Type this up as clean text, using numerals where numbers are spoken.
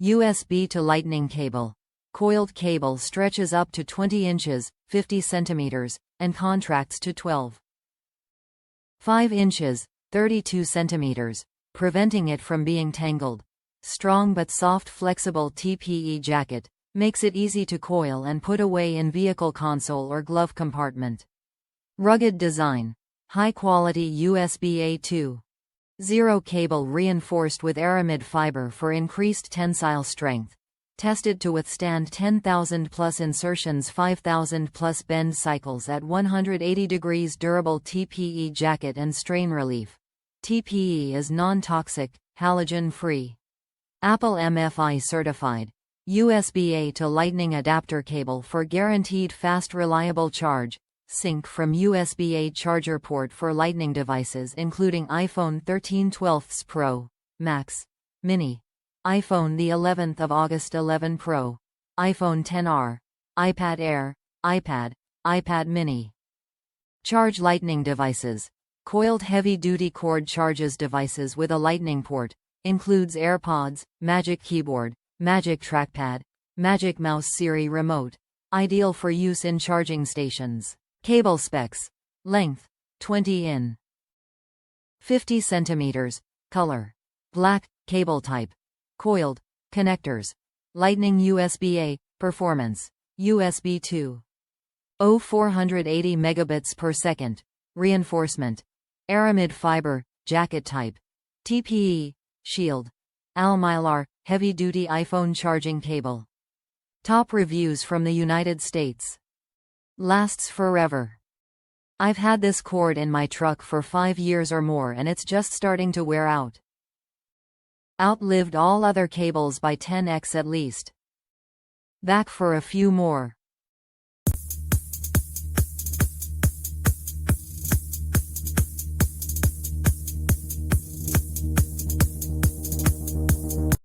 USB to Lightning cable. Coiled cable stretches up to 20 inches, 50 centimeters, and contracts to 12.5 inches, 32 centimeters, preventing it from being tangled. Strong but soft flexible TPE jacket makes it easy to coil and put away in vehicle console or glove compartment. Rugged design. High-quality USB A2.0 cable reinforced with aramid fiber for increased tensile strength. Tested to withstand 10,000+ insertions, 5,000+ bend cycles at 180 degrees. Durable TPE jacket and strain relief. TPE is non-toxic, halogen-free. Apple MFI certified. USB-A to Lightning adapter cable for guaranteed fast reliable charge. Sync from USB-A charger port for Lightning devices including iPhone 13 12 Pro, Max, Mini, iPhone the 11th of August 11 Pro, iPhone XR, iPad Air, iPad Mini. Charge Lightning devices. Coiled heavy-duty cord charges devices with a Lightning port. Includes AirPods, Magic Keyboard, Magic Trackpad, Magic Mouse Siri Remote. Ideal for use in charging stations. Cable specs. Length 20 in. 50 centimeters. Color black. Cable type coiled. Connectors Lightning USB-A. Performance USB 2.0 480 megabits per second. Reinforcement aramid fiber. Jacket type TPE. Shield. Al-Mylar, heavy-duty iPhone charging cable. Top reviews from the United States. Lasts forever. I've had this cord in my truck for 5 years or more and it's just starting to wear out. Outlived all other cables by 10x at least. Back for a few more.